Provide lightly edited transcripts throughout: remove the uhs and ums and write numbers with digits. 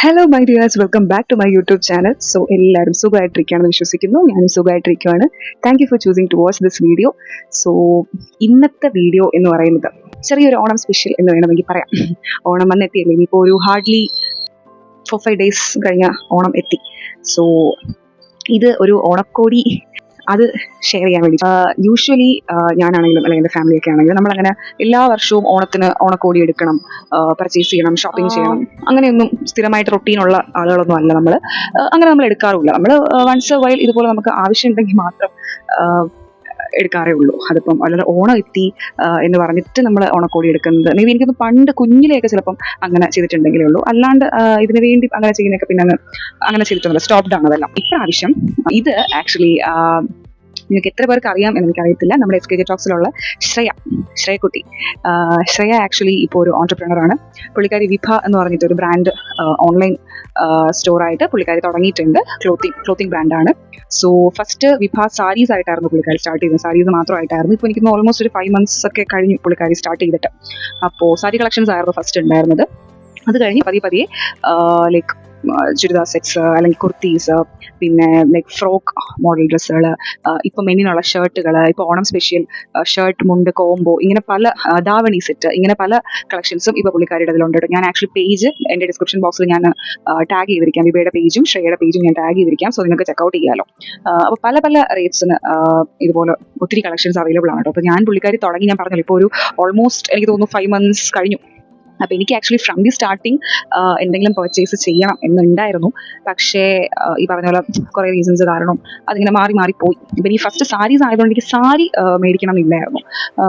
Hello my dears, welcome back to my YouTube channel. So എല്ലാവരും സുഖമായിട്ടിരിക്കുകയാണെന്ന് വിശ്വസിക്കുന്നു. ഞാനും സുഖമായിട്ടിരിക്കുകയാണ്. Thank you for choosing to watch this video. So ഇന്നത്തെ video എന്ന് പറയുന്നത് ചെറിയൊരു ഓണം സ്പെഷ്യൽ എന്ന് വേണമെങ്കിൽ പറയാം. ഓണം വന്നെത്തിയല്ലേ, ഇനിയിപ്പോൾ ഒരു ഹാർഡ്ലി 4-5 ഡേയ്സ് കഴിഞ്ഞ ഓണം എത്തി. സോ ഇത് ഒരു ഓണക്കോടി അത് ഷെയർ ചെയ്യാൻ വേണ്ടി യൂഷ്വലി ഞാനാണെങ്കിലും അല്ലെങ്കിൽ എൻ്റെ ഫാമിലിയൊക്കെ ആണെങ്കിലും നമ്മളങ്ങനെ എല്ലാ വർഷവും ഓണത്തിന് ഓണക്കോടി എടുക്കണം, പർച്ചേസ് ചെയ്യണം, ഷോപ്പിംഗ് ചെയ്യണം, അങ്ങനെയൊന്നും സ്ഥിരമായിട്ട് റൊട്ടീനുള്ള ആളുകളൊന്നും അല്ല നമ്മൾ. അങ്ങനെ നമ്മൾ എടുക്കാറുമില്ല. നമ്മൾ വൺസ് വൈൽ ഇതുപോലെ നമുക്ക് ആവശ്യമുണ്ടെങ്കിൽ മാത്രം എടുക്കാറേ ഉള്ളൂ. അതിപ്പം അല്ലാതെ ഓണം എത്തി എന്ന് പറഞ്ഞിട്ട് നമ്മൾ ഓണക്കോടി എടുക്കുന്നത് മേ ബി എനിക്കൊന്ന് പണ്ട് കുഞ്ഞിലെയൊക്കെ ചിലപ്പം അങ്ങനെ ചെയ്തിട്ടുണ്ടെങ്കിലേ ഉള്ളൂ. അല്ലാണ്ട് ഇതിനു വേണ്ടി അങ്ങനെ ചെയ്യുന്നതൊക്കെ പിന്നെ അങ്ങനെ ചെയ്തിട്ടൊന്നുമില്ല, സ്റ്റോപ്ഡ് ആണ് അതെല്ലാം. ഇപ്രാവശ്യം ഇത് ആക്ച്വലി നിങ്ങൾക്ക് എത്ര പേർക്ക് അറിയാം എന്ന് എനിക്കറിയത്തില്ല. നമ്മുടെ SKJ ടോക്സിലുള്ള ശ്രേയക്കുട്ടി, ശ്രേയ ആക്ച്വലി ഇപ്പോൾ ഒരു ഓൺടർപ്രണർ ആണ്. പുള്ളിക്കാരി വിഭ എന്ന് പറഞ്ഞിട്ട് ഒരു ബ്രാൻഡ് ഓൺലൈൻ സ്റ്റോറായിട്ട് പുള്ളിക്കാരി തുടങ്ങിയിട്ടുണ്ട്. ക്ലോത്തിങ് ബ്രാൻഡാണ്. സോ ഫസ്റ്റ് വിഭ സാരീസ് ആയിട്ടായിരുന്നു പുള്ളിക്കാരി സ്റ്റാർട്ട് ചെയ്തത്. സാരീസ് മാത്രമായിട്ടായിരുന്നു. ഇപ്പോൾ എനിക്ക് ഓൾമോസ്റ്റ് ഒരു 5 months ഒക്കെ കഴിഞ്ഞു പുള്ളിക്കാരി സ്റ്റാർട്ട് ചെയ്തിട്ട്. അപ്പോൾ സാരി കളക്ഷൻസ് ആയിരുന്നു ഫസ്റ്റ് ഉണ്ടായിരുന്നത്. അത് കഴിഞ്ഞ് പതിയെ ലൈക്ക് ചുരിദാർ സെറ്റ്സ് അല്ലെങ്കിൽ കുർത്തീസ്, പിന്നെ ലൈക്ക് ഫ്രോക്ക് മോഡൽ ഡ്രസ്സുകൾ, ഇപ്പം മെന്നിനുള്ള ഷർട്ടുകൾ, ഇപ്പോൾ ഓണം സ്പെഷ്യൽ ഷർട്ട്, മുണ്ട്, കോംബോ, ഇങ്ങനെ പല ദാവണി സെറ്റ്, ഇങ്ങനെ പല കളക്ഷൻസും ഇപ്പോൾ പുള്ളിക്കാരിയുടെ അതിലുണ്ട്. ഞാൻ ആക്ച്വലി പേജ് എൻ്റെ ഡിസ്ക്രിപ്ഷൻ ബോക്സിൽ ഞാൻ ടാഗ് ചെയ്തിരിക്കാം. വിഭയുടെ പേജും ശ്രേയയുടെ പേജും ഞാൻ ടാഗ് ചെയ്തിരിക്കാം. സോ നിങ്ങൾക്ക് ചെക്കൗട്ട് ചെയ്യാമല്ലോ. അപ്പോൾ പല റേറ്റ്സിന് ഇതുപോലെ ഒത്തിരി കളക്ഷൻസ് അവൈലബിൾ ആണ് കേട്ടോ. അപ്പോൾ ഞാൻ പുള്ളിക്കാരി തുടങ്ങി, ഞാൻ പറഞ്ഞല്ലോ, ഇപ്പോൾ ഒരു ഓൾമോസ്റ്റ് എനിക്ക് തോന്നുന്നു 5 months കഴിഞ്ഞു. അപ്പോൾ എനിക്ക് ആക്ച്വലി ഫ്രം ദി സ്റ്റാർട്ടിങ് എന്തെങ്കിലും പർച്ചേസ് ചെയ്യണം എന്നുണ്ടായിരുന്നു. പക്ഷേ ഈ പറഞ്ഞ പോലെ കുറേ റീസൺസ് കാരണം അതിങ്ങനെ മാറിപ്പോയി. ഇപ്പം ഈ ഫസ്റ്റ് സാരീസ് ആയതുകൊണ്ട് എനിക്ക് സാരി മേടിക്കണം എന്നില്ലായിരുന്നു.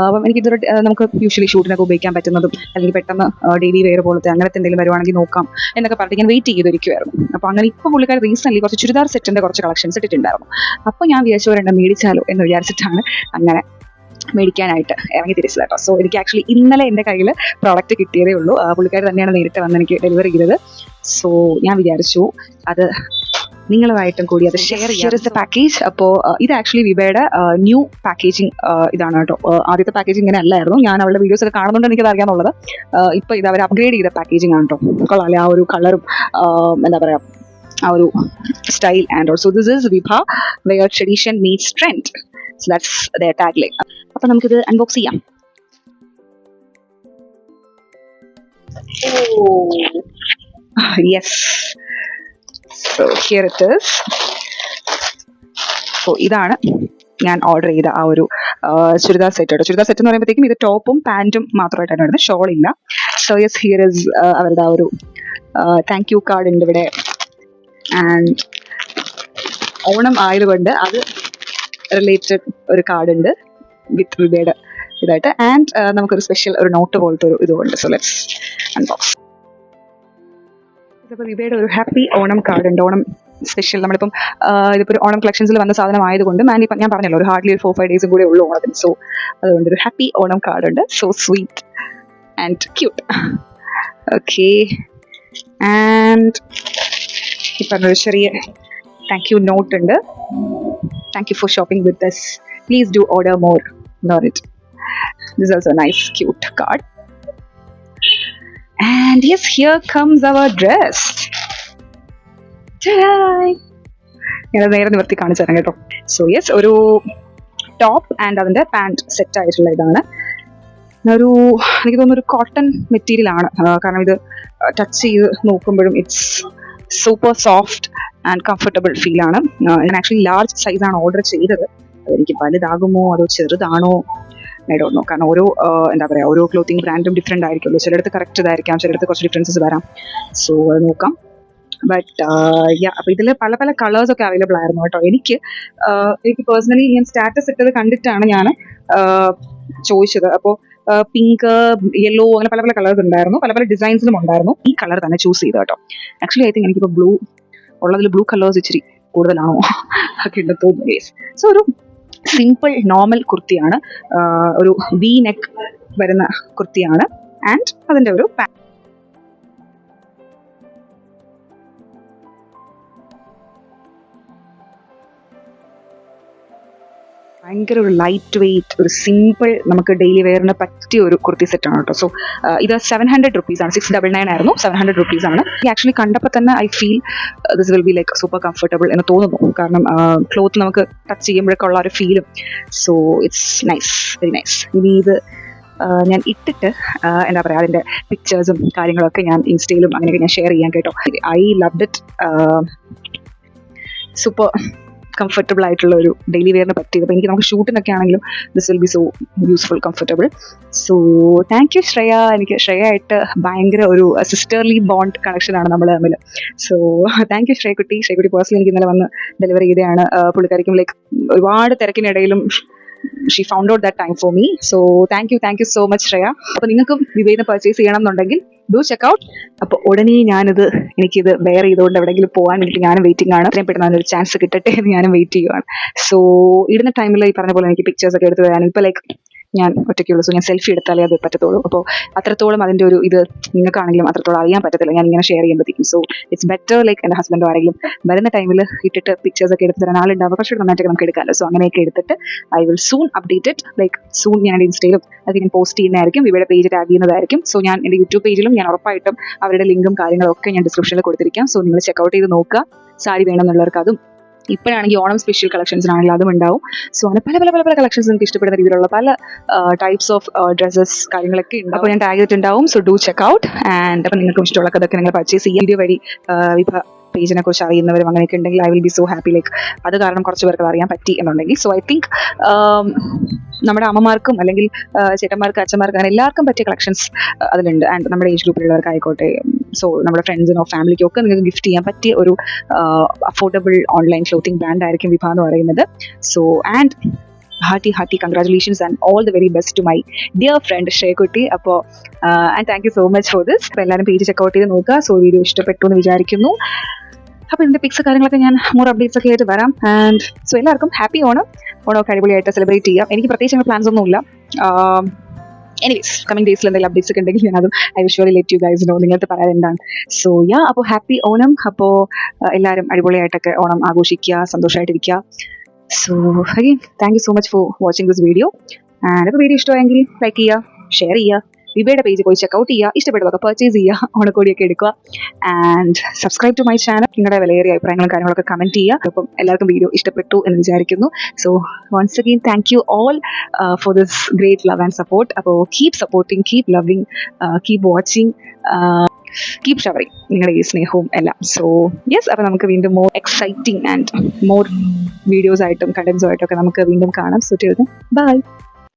അപ്പം എനിക്കിതൊരു നമുക്ക് യൂഷ്വലി ഷൂട്ടിനൊക്കെ ഉപയോഗിക്കാൻ പറ്റുന്നതും അല്ലെങ്കിൽ പെട്ടെന്ന് ഡെയിലി വെയർ പോലത്തെ അങ്ങനത്തെ എന്തെങ്കിലും വരുവാണെങ്കിൽ നോക്കാം എന്നൊക്കെ പറഞ്ഞിട്ട് ഞാൻ വെയിറ്റ് ചെയ്തിരിക്കുമായിരുന്നു. അപ്പോൾ അങ്ങനെ ഇപ്പോൾ പുള്ളിക്കാർ റീസെൻ്റ്ലി കുറച്ച് ചുരിദാർ സെറ്റിൻ്റെ കുറച്ച് കളക്ഷൻസ് ഇട്ടിട്ടുണ്ടായിരുന്നു. അപ്പോൾ ഞാൻ വിചാരിച്ചു ഒരെണ്ണം മേടിച്ചാലോ എന്ന് വിചാരിച്ചിട്ടാണ് അങ്ങനെ മേടിക്കാനായിട്ട് ഇറങ്ങി തിരിച്ചത് കേട്ടോ. സോ എനിക്ക് ആക്ച്വലി ഇന്നലെ എൻ്റെ കയ്യിൽ പ്രോഡക്റ്റ് കിട്ടിയതേ ഉള്ളൂ. പുള്ളിക്കാർ തന്നെയാണ് നേരിട്ട് വന്ന് എനിക്ക് ഡെലിവറി ചെയ്തത്. സോ ഞാൻ വിചാരിച്ചു അത് നിങ്ങളുമായിട്ടും കൂടി അത് ഷെയർ ചെയ്യാം പാക്കേജ്. അപ്പോൾ ഇത് ആക്ച്വലി വിഭയുടെ ന്യൂ പാക്കേജിങ് ഇതാണ് കേട്ടോ. ആദ്യത്തെ പാക്കേജിങ് ഇങ്ങനെ അല്ലായിരുന്നു. ഞാൻ അവളുടെ വീഡിയോസ് ഒക്കെ കാണുന്നുണ്ട്, എനിക്കത് അറിയാമെന്നുള്ളത്. ഇപ്പോൾ ഇത് അവർ അപ്ഗ്രേഡ് ചെയ്ത പാക്കേജിങ് ആണ് കേട്ടോ. കൊള്ളാല്ലേ, ആ ഒരു കളറും എന്താ പറയുക, ആ ഒരു style. And also this is Vibha where tradition meets trend. So that's their tagline. അപ്പോൾ നമുക്കിത് അൺബോക്സ് ചെയ്യാം. Yes, so here it is. So ഇതാണ് ഞാൻ ഓർഡർ ചെയ്ത ആ ഒരു ചുരിദാർ സെറ്റ് കേട്ടോ. ചുരിദാർ സെറ്റ് എന്ന് പറയുമ്പോഴത്തേക്കും ഇത് ടോപ്പും പാൻറ്റും മാത്രമായിട്ടാണ് വരുന്നത്, ഷോൾ ഇല്ല. സോ യെസ്, ഹിയർ ഇസ് അവരുടെ ആ ഒരു താങ്ക് യു കാർഡ് ഉണ്ട് ഇവിടെ. ആൻഡ് ഓണം ആയതുകൊണ്ട് അത് റിലേറ്റഡ് ഒരു കാർഡ് ഉണ്ട് വിത്ത് വിഭയുടെ ഇതായിട്ട്. ആൻഡ് നമുക്കൊരു സ്പെഷ്യൽ ഒരു നോട്ട് പോലത്തെ ഒരു ഇതുണ്ട്. So let's unbox. ഇതിപ്പോൾ വിഭയുടെ ഒരു ഹാപ്പി ഓണം കാർഡ് ഉണ്ട്. ഓണം സ്പെഷ്യൽ നമ്മളിപ്പം ഇതിപ്പോൾ ഒരു ഓണം കളക്ഷൻസിൽ വന്ന സാധനം ആയതുകൊണ്ട് ഞാൻ പറഞ്ഞല്ലോ ഒരു ഹാർഡ്ലി ഒരു 4-5 ഡേയ്സും കൂടെ ഉള്ളൂ ഓണത്തിന്. സോ അതുകൊണ്ട് ഒരു ഹാപ്പി ഓണം കാർഡ് ഉണ്ട്. So sweet and cute. Okay, and ഈ പറഞ്ഞൊരു ചെറിയ താങ്ക് യു നോട്ട് ഉണ്ട്. Thank you for shopping with us. Please do order more. Not it. This is also a nice, cute card. And yes, here comes our dress. ഞാൻ നേരെ നിവർത്തി കാണിച്ചു തരാം കേട്ടോ. സോ യെസ്, ഒരു ടോപ്പ് ആൻഡ് അതിൻ്റെ pant set ആയിട്ടുള്ള ഇതാണ്. ഒരു എനിക്ക് തോന്നുന്നു ഒരു കോട്ടൺ മെറ്റീരിയൽ ആണ്. കാരണം ഇത് ടച്ച് ചെയ്ത് നോക്കുമ്പോഴും it's super soft and comfortable ഫീലാണ്. ഞാൻ ആക്ച്വലി ലാർജ് സൈസാണ് ഓർഡർ ചെയ്തത്. അതെനിക്ക് വലുതാകുമോ അതോ ചെറുതാണോ ഐ ഡോണ്ട് നോ. കാരണം എന്താ പറയുക, ഓരോ ക്ലോത്തിങ് ബ്രാൻഡും ഡിഫറെൻ്റ് ആയിരിക്കുമല്ലോ. ചിലയിടത്ത് കറക്റ്റ് ഇതായിരിക്കാം, ചിലയിടത്ത് കുറച്ച് ഡിഫറൻസസ് വരാം. സോ അത് നോക്കാം. ബട്ട് അപ്പോൾ ഇതിൽ പല കളേഴ്സൊക്കെ അവൈലബിൾ ആയിരുന്നു കേട്ടോ. എനിക്ക് പേഴ്സണലി ഞാൻ സ്റ്റാറ്റസ് ഇട്ടത് കണ്ടിട്ടാണ് ഞാൻ ചോദിച്ചത്. അപ്പോൾ പിങ്ക്, യെല്ലോ, അങ്ങനെ പല കളേഴ്സ് ഉണ്ടായിരുന്നു, പല ഡിസൈൻസിലും ഉണ്ടായിരുന്നു. ഈ കളർ തന്നെ ചൂസ് ചെയ്തു കേട്ടോ. ആക്ച്വലി ഐ തിങ്ക് എനിക്കിപ്പോൾ ബ്ലൂ ഉള്ളതിൽ ബ്ലൂ കളേഴ്സ് ഇച്ചിരി കൂടുതലാണോ ഒക്കെ ഉണ്ട് തോന്നുന്നു. സോ ഒരു സിമ്പിൾ നോർമൽ കുർത്തിയാണ്, ഒരു വി നെക്ക് വരുന്ന കുർത്തിയാണ്. ആൻഡ് അതിൻ്റെ ഒരു ഭയങ്കര ഒരു ലൈറ്റ് വെയ്റ്റ് ഒരു സിമ്പിൾ നമുക്ക് ഡെയിലി വെയറിന് പറ്റിയ ഒരു കുർത്തി സെറ്റാണ് കേട്ടോ. സോ ഇത് 700 റുപ്പീസാണ്, 699 ആയിരുന്നു, 700 റുപ്പീസാണ്. ആക്ച്വലി കണ്ടപ്പോൾ തന്നെ I feel this will be like super comfortable എന്ന് തോന്നുന്നു. കാരണം ക്ലോത്ത് നമുക്ക് ടച്ച് ചെയ്യുമ്പോഴൊക്കെ ഉള്ള ഒരു ഫീലും. So it's nice, very nice. ഇനി ഇത് ഞാൻ ഇട്ടിട്ട് എന്താ പറയുക, അതിൻ്റെ പിക്ചേഴ്സും കാര്യങ്ങളൊക്കെ ഞാൻ ഇൻസ്റ്റയിലും അങ്ങനെയൊക്കെ ഞാൻ ഷെയർ ചെയ്യാൻ കേട്ടോ. I loved it. Super comfortable ആയിട്ടുള്ള ഒരു ഡെയിലി വെയറിന് പറ്റിയത്. അപ്പോൾ എനിക്ക് നമുക്ക് ഷൂട്ടിനൊക്കെ ആണെങ്കിലും this will B so useful, comfortable. So thank U Shreya. എനിക്ക് ശ്രേയ ആയിട്ട് ഭയങ്കര ഒരു സിസ്റ്റർലി ബോണ്ട് കണക്ഷനാണ് നമ്മൾ തമ്മിൽ. സോ താങ്ക് യു ശ്രേയക്കുട്ടി. ശ്രേയക്കുട്ടി പേഴ്സണലി എനിക്ക് ഇന്നലെ വന്ന് ഡെലിവറി ചെയ്തതാണ്. പുള്ളിക്കാരിക്കും ലൈക്ക് ഒരുപാട് തിരക്കിനിടയിലും she found out that time for me. So thank you so much Shreya. അപ്പോൾ നിങ്ങൾക്കും വിവേന്ന് പർച്ചേസ് ചെയ്യണം എന്നുണ്ടെങ്കിൽ ഡു ചെക്ക് ഔട്ട്. അപ്പോൾ ഉടനെ എനിക്കിത് വെയർ ചെയ്തുകൊണ്ട് എവിടെയെങ്കിലും പോകാൻ വേണ്ടി ഞാനും വെയിറ്റിംഗ് ആണ്. എത്രയും പെട്ടെന്ന് അതിനൊരു ചാൻസ് കിട്ടട്ടെ എന്ന് ഞാനും വെയിറ്റ് ചെയ്യുകയാണ്. സോ ഇടുന്ന ടൈമിൽ ഈ പറഞ്ഞ പോലെ എനിക്ക് പിക്ചേഴ്സ് ഒക്കെ എടുത്ത് തരാനും ഇപ്പോൾ ലൈക്ക് ഞാൻ ഒറ്റയ്ക്കുള്ളൂ. സോ ഞാൻ സെൽഫി എടുത്താലേ അത് പറ്റത്തുള്ളൂ. അപ്പോൾ അത്രത്തോളം അതിൻ്റെ ഒരു ഇത് നിങ്ങൾക്കാണെങ്കിലും അത്രത്തോളം അറിയാൻ പറ്റത്തില്ല ഞാൻ ഇങ്ങനെ ഷെയർ ചെയ്യുമ്പോഴത്തേക്കും. സോ ഇറ്റ്സ് ബെറ്റർ ലൈക്ക് എൻ്റെ ഹസ്ബൻഡോ ആരെങ്കിലും വരുന്ന ടൈമിൽ ഇട്ടിട്ട് പിക്ചേഴ്സ് ഒക്കെ എടുത്ത് തരാൻ ആളുണ്ടാവും. കുറച്ചുകൂടെ നന്നായിട്ടൊക്കെ നമുക്ക് എടുക്കാമല്ലോ. സോ അങ്ങനെയൊക്കെ എടുത്തിട്ട് I will soon update it. Like soon ഞാൻ എൻ്റെ ഇൻസ്റ്റയിലും അത് ഞാൻ പോസ്റ്റ് ചെയ്യുന്നതായിരിക്കും, ഇവയുടെ പേജ് ടാഗ് ചെയ്യുന്നതായിരിക്കും. സോ ഞാൻ എൻ്റെ യൂട്യൂബ് പേജിലും ഞാൻ ഉറപ്പായിട്ടും അവരുടെ ലിങ്കും കാര്യങ്ങളൊക്കെ ഞാൻ ഡിസ്ക്രിപ്ഷനിൽ കൊടുത്തിരിക്കാം. സോ നിങ്ങൾ ചെക്കൗട്ട് ചെയ്ത് നോക്കുക. സാരി വേണമെന്നുള്ളവർക്ക് അതും, ഇപ്പോഴാണെങ്കിൽ ഓണം സ്പെഷ്യൽ കളക്ഷൻസിനാണെങ്കിൽ അതും ഉണ്ടാവും. സോ അങ്ങനെ പല പല പല പല കളക്ഷൻസ് നിങ്ങൾക്ക് ഇഷ്ടപ്പെടുന്ന രീതിയിലുള്ള പല ടൈപ്സ് ഓഫ് ഡ്രസ്സസ് കാര്യങ്ങളൊക്കെ ഉണ്ട്. അപ്പോൾ ഞാൻ ടാഗ് ചെയ്തിട്ടുണ്ടാവും. So do check out. And അപ്പോൾ നിങ്ങൾക്ക് ഇഷ്ടമുള്ള അതൊക്കെ നിങ്ങൾ പർച്ചേസ് ചെയ്യാം. വീഡിയോ വഴി പേജിനെ കുറിച്ച് അറിയുന്നവരും അങ്ങനെയൊക്കെ ഉണ്ടെങ്കിൽ I will be so happy. Like അത് കാരണം കുറച്ച് പേർക്ക് അറിയാൻ പറ്റി എന്നുണ്ടെങ്കിൽ. സോ ഐ തിങ്ക് നമ്മുടെ അമ്മമാർക്കും അല്ലെങ്കിൽ ചേട്ടന്മാർക്ക് അച്ഛന്മാർക്ക് അങ്ങനെ എല്ലാവർക്കും പറ്റിയ കളക്ഷൻസ് അതിലുണ്ട്. ആൻഡ് നമ്മുടെ ഏജ് ഗ്രൂപ്പിലുള്ളവർക്കായിക്കോട്ടെ, സോ നമ്മുടെ ഫ്രണ്ട്സിനോ ഫാമിലിക്കോ ഒക്കെ നിങ്ങൾക്ക് ഗിഫ്റ്റ് ചെയ്യാൻ പറ്റിയ ഒരു അഫോർഡബിൾ ഓൺലൈൻ ക്ലോത്തിങ് ബ്രാൻഡ് ആയിരിക്കും വിഭ എന്ന് പറയുന്നത്. So and hearty congratulations and all the very best to my dear friend ശ്രേയക്കുട്ടി. അപ്പോൾ and thank you so much for this. അപ്പോൾ എല്ലാവരും പേജ് ചെക്കൗട്ട് ചെയ്ത് നോക്കുക. സോ വീഡിയോ ഇഷ്ടപ്പെട്ടു എന്ന് വിചാരിക്കുന്നു. അപ്പോൾ ഇതിൻ്റെ പിക്സ് കാര്യങ്ങളൊക്കെ ഞാൻ മോർ അപ്ഡേറ്റ്സ് ഒക്കെ ആയിട്ട് വരാം. ആൻഡ് സോ എല്ലാവർക്കും ഹാപ്പി ഓണം. ഓണമൊക്കെ അടിപൊളിയായിട്ട് സെലിബ്രേറ്റ് ചെയ്യാം. എനിക്ക് പ്രത്യേകിച്ച് അങ്ങനെ പ്ലാൻസ് ഒന്നുമില്ല. എനിവേസ് കമ്മിങ് ഡേയ്സിൽ എന്തെങ്കിലും അപ്ഡേറ്റ്സ് ഒക്കെ ഉണ്ടെങ്കിൽ ഞാനതും I will surely let you guys know. നിങ്ങൾക്ക് പറയാൻ എന്താണ്. സോ അപ്പോൾ ഹാപ്പി ഓണം. അപ്പോൾ എല്ലാവരും അടിപൊളിയായിട്ടൊക്കെ ഓണം ആഘോഷിക്കുക, സന്തോഷമായിട്ടിരിക്കുക. So again, thank you so much for watching this video. And if video ഇഷ്ടമായെങ്കിൽ ലൈക്ക് ചെയ്യുക, ഷെയർ ചെയ്യുക, വിബയുടെ പേജ് പോയി ചെക്കൗട്ട് ചെയ്യുക, ഇഷ്ടപ്പെടുക പർച്ചേസ് ചെയ്യുക, ഓണക്കോടിയൊക്കെ എടുക്കുക. And subscribe to my channel. നിങ്ങളുടെ വിലയേറിയ അഭിപ്രായങ്ങളും കാര്യങ്ങളൊക്കെ കമൻറ്റ് ചെയ്യുക. അപ്പം എല്ലാവർക്കും വീഡിയോ ഇഷ്ടപ്പെട്ടു എന്ന് വിചാരിക്കുന്നു. So once again thank you all for this great love and support. അപ്പോൾ keep supporting, keep loving, keep watching, keep showering നിങ്ങളുടെ ഈ സ്നേഹവും എല്ലാം. സോ യെസ്, അപ്പോൾ നമുക്ക് വീണ്ടും more exciting and more videos ആയിട്ടും കണ്ടന്റ്സും ആയിട്ടൊക്കെ നമുക്ക് വീണ്ടും കാണാം. So till then by.